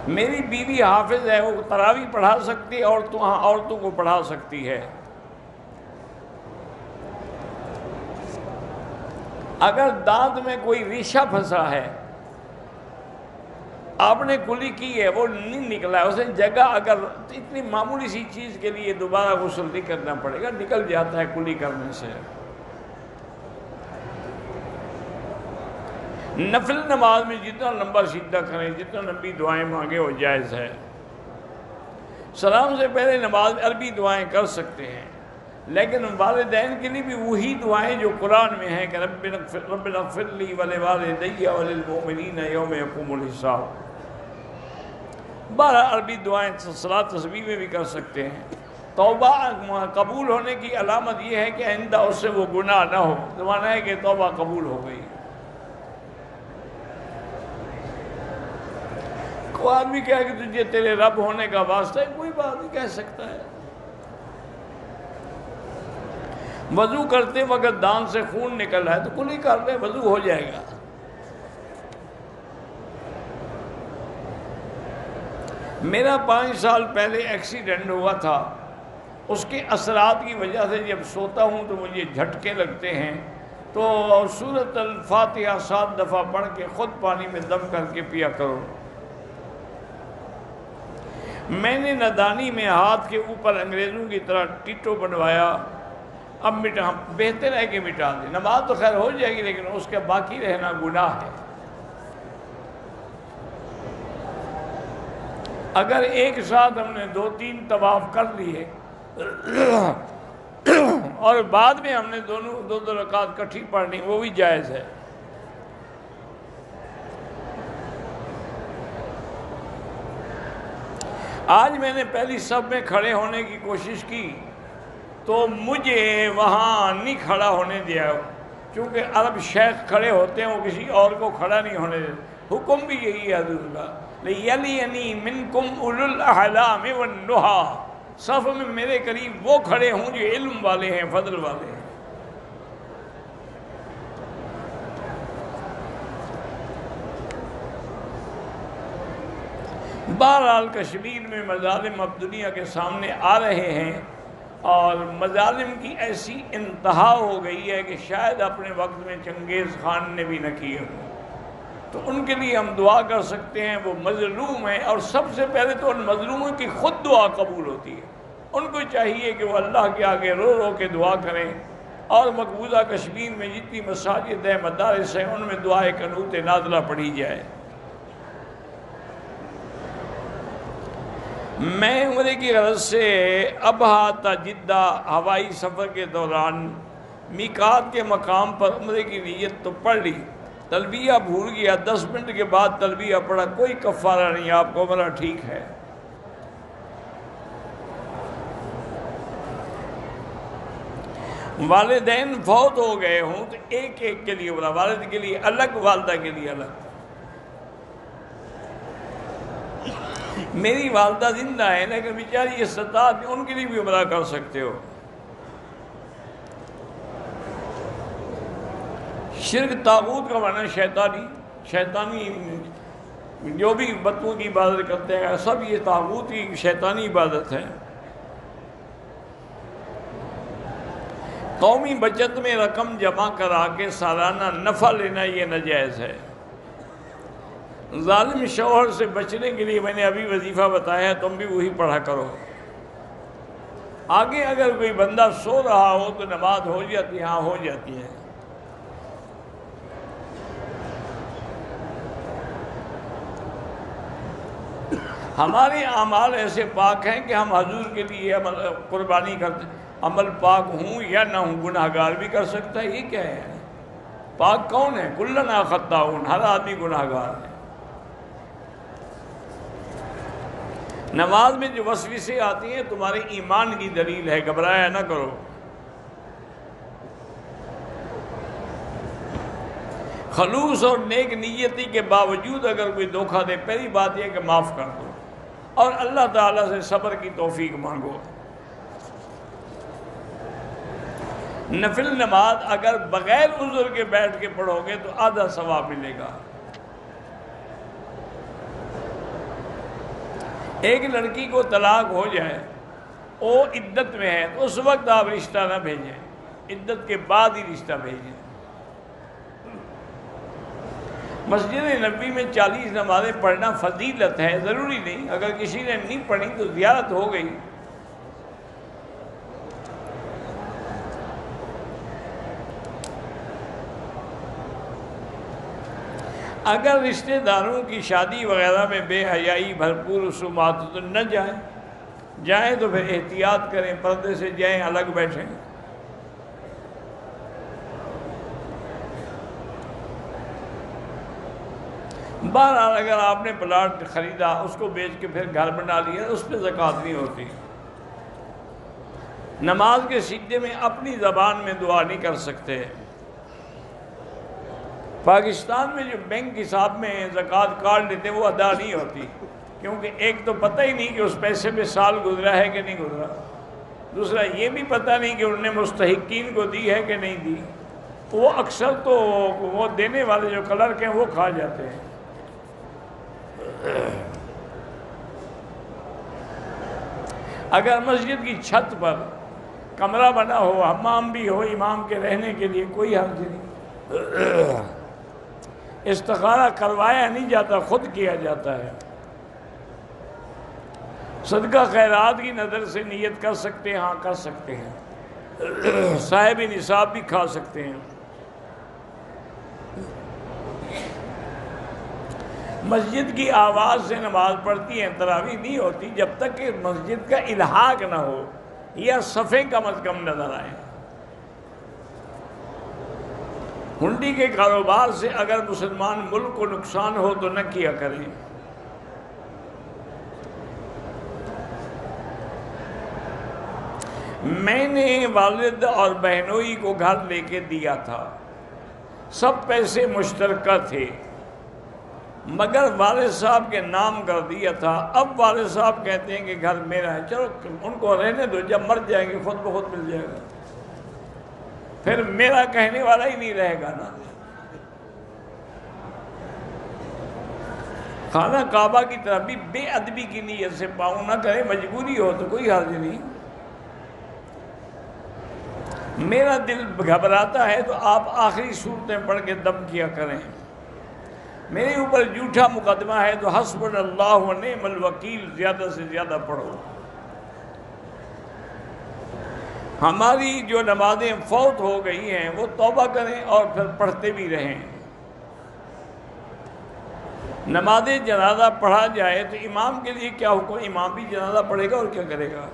میری بیوی حافظ ہے، وہ تراویح پڑھا سکتی ہے، عورتوں کو پڑھا سکتی ہے۔ اگر دانت میں کوئی ریشہ پھنسا ہے، آپ نے کلی کی ہے، وہ نہیں نکلا ہے، اسے جگہ اگر اتنی معمولی سی چیز کے لیے دوبارہ غسل نہیں کرنا پڑے گا، نکل جاتا ہے کلی کرنے سے۔ نفل نماز میں جتنا لمبا سجدہ کریں، جتنا لمبی دعائیں مانگے وہ جائز ہے۔ سلام سے پہلے نماز عربی دعائیں کر سکتے ہیں، لیکن والدین کے لیے بھی وہی دعائیں جو قرآن میں ہیں کہ رب اغفر لی ولوالدی وللمؤمنین یوم یقوم الحساب۔ 12 عربی دعائیں صلاۃ تسبیح میں بھی کر سکتے ہیں۔ توبہ قبول ہونے کی علامت یہ ہے کہ آئندہ اس سے وہ گناہ نہ ہو، زمانہ ہے کہ توبہ قبول ہو گئی۔ کوئی آدمی کہے کہ تجھے تیرے رب ہونے کا واسطہ ہے، کوئی بات نہیں کہہ سکتا ہے۔ وضو کرتے وقت دانت سے خون نکل رہا ہے تو کلی کر لے، وضو ہو جائے گا۔ میرا 5 سال پہلے ایکسیڈنٹ ہوا تھا، اس کے اثرات کی وجہ سے جب سوتا ہوں تو مجھے جھٹکے لگتے ہیں، تو سورۃ الفاتحہ 7 دفعہ پڑھ کے خود پانی میں دم کر کے پیا کرو۔ میں نے نادانی میں ہاتھ کے اوپر انگریزوں کی طرح ٹیٹو بنوایا، اب بہتر ہے کہ مٹا دیں۔ نماز تو خیر ہو جائے گی لیکن اس کے باقی رہنا گناہ ہے۔ اگر ایک ساتھ ہم نے 2-3 طواف کر لیے اور بعد میں ہم نے دو رکعت کٹھی پڑھنی، وہ بھی جائز ہے۔ آج میں نے پہلی صف میں کھڑے ہونے کی کوشش کی تو مجھے وہاں نہیں کھڑا ہونے دیا، چونکہ عرب شیخ کھڑے ہوتے ہیں، وہ کسی اور کو کھڑا نہیں ہونے دیتے۔ حکم بھی یہی ہے حضور کا، لِيَلِيَنِي مِنْكُمْ أُولُو الْأَحْلَامِ وَالنُّهَىٰ، صف میں میرے قریب وہ کھڑے ہوں جو علم والے ہیں، فضل والے ہیں۔ بہرحال کشمیر میں مظالم اب دنیا کے سامنے آ رہے ہیں، اور مظالم کی ایسی انتہا ہو گئی ہے کہ شاید اپنے وقت میں چنگیز خان نے بھی نہ کیے ہوں۔ تو ان کے لیے ہم دعا کر سکتے ہیں، وہ مظلوم ہیں، اور سب سے پہلے تو ان مظلوموں کی خود دعا قبول ہوتی ہے۔ ان کو چاہیے کہ وہ اللہ کے آگے رو رو کے دعا کریں، اور مقبوضہ کشمیر میں جتنی مساجد ہیں، مدارس ہیں، ان میں دعائے قنوت نازلہ پڑھی جائے۔ میں عمرے کی غرض سے ابہا تا جدہ ہوائی سفر کے دوران میقات کے مقام پر عمرے کی نیت تو پڑھ لی، تلبیہ بھول گیا، 10 منٹ کے بعد تلبیہ پڑھا، کوئی کفارہ نہیں، آپ کو عمرہ ٹھیک ہے۔ والدین فوت ہو گئے ہوں تو ایک کے لیے عمرہ، والد کے لیے الگ، والدہ کے لیے الگ۔ میری والدہ زندہ ہے لیکن بیچاری استطاعت، ان کے لیے بھی عمرہ کر سکتے ہو۔ شرک طاغوت کا معنی شیطانی جو بھی بتوں کی عبادت کرتے ہیں سب یہ طاغوت کی شیطانی عبادت ہے۔ قومی بچت میں رقم جمع کرا کے سالانہ نفع لینا یہ ناجائز ہے۔ ظالم شوہر سے بچنے کے لیے میں نے ابھی وظیفہ بتایا، تم بھی وہی پڑھا کرو۔ آگے اگر کوئی بندہ سو رہا ہو تو نماز ہو جاتی ہے، ہاں ہو جاتی ہے۔ ہمارے اعمال ایسے پاک ہیں کہ ہم حضور کے لیے قربانی کرتے، عمل پاک ہوں یا نہ ہوں، گناہگار بھی کر سکتا ہے۔ یہ کیا ہے؟ پاک کون ہے؟ کلنا خطاؤن، ہر آدمی گناہگار ہے۔ نماز میں جو وسوسے آتی ہیں تمہارے ایمان کی دلیل ہے، گھبرایا نہ کرو۔ خلوص اور نیک نیتی کے باوجود اگر کوئی دھوکہ دے، پہلی بات یہ کہ معاف کر دو اور اللہ تعالیٰ سے صبر کی توفیق مانگو۔ نفل نماز اگر بغیر عذر کے بیٹھ کے پڑھو گے تو آدھا ثواب ملے گا۔ ایک لڑکی کو طلاق ہو جائے، وہ عدت میں ہے، تو اس وقت آپ رشتہ نہ بھیجیں، عدت کے بعد ہی رشتہ بھیجیں۔ مسجد نبوی میں 40 نمازیں پڑھنا فضیلت ہے، ضروری نہیں، اگر کسی نے نہیں پڑھی تو زیارت ہو گئی۔ اگر رشتہ داروں کی شادی وغیرہ میں بے حیائی بھرپور رسومات تو نہ جائیں تو پھر احتیاط کریں، پردے سے جائیں، الگ بیٹھیں۔ بہرحال اگر آپ نے پلاٹ خریدا، اس کو بیچ کے پھر گھر بنا لیا، اس پہ زکوٰۃ نہیں ہوتی۔ نماز کے سجدے میں اپنی زبان میں دعا نہیں کر سکتے۔ پاکستان میں جو بینک حساب میں زکوٰۃ کاٹ لیتے وہ ادا نہیں ہوتی، کیونکہ ایک تو پتہ ہی نہیں کہ اس پیسے پہ سال گزرا ہے کہ نہیں گزرا، دوسرا یہ بھی پتہ نہیں کہ انہوں نے مستحقین کو دی ہے کہ نہیں دی۔ وہ اکثر تو وہ دینے والے جو کلرک ہیں وہ کھا جاتے ہیں۔ اگر مسجد کی چھت پر کمرہ بنا ہو، حمام بھی ہو امام کے رہنے کے لیے، کوئی حرج نہیں، استخارہ کروایا نہیں جاتا، خود کیا جاتا ہے۔ صدقہ خیرات کی نظر سے نیت کر سکتے ہیں، ہاں کر سکتے ہیں، صاحب نصاب بھی کھا سکتے ہیں۔ مسجد کی آواز سے نماز پڑھتی ہیں، تراویح نہیں ہوتی جب تک کہ مسجد کا الحاق نہ ہو یا صفیں کم از کم نظر آئیں۔ ہنڈی کے کاروبار سے اگر مسلمان ملک کو نقصان ہو تو نہ کیا کریں۔ میں نے والد اور بہنوئی کو گھر لے کے دیا تھا، سب پیسے مشترکہ تھے، مگر والد صاحب کے نام کر دیا تھا۔ اب والد صاحب کہتے ہیں کہ گھر میرا ہے، چلو ان کو رہنے دو، جب مر جائیں گے خود بخود مل جائے گا، پھر میرا کہنے والا ہی نہیں رہے گا نا۔ خانہ کعبہ کی طرف بھی بے ادبی کی نیت سے پاؤں نہ کریں، مجبوری ہو تو کوئی حرج نہیں۔ میرا دل گھبراتا ہے تو آپ آخری صورتیں پڑھ کے دم کیا کریں۔ میرے اوپر جھوٹا مقدمہ ہے تو حسبنا اللہ و نعم الوکیل زیادہ سے زیادہ پڑھو۔ ہماری جو نمازیں فوت ہو گئی ہیں وہ توبہ کریں اور پھر پڑھتے بھی رہیں۔ نماز جنازہ پڑھا جائے تو امام کے لیے کیا حکم، امام بھی جنازہ پڑھے گا اور کیا کرے گا۔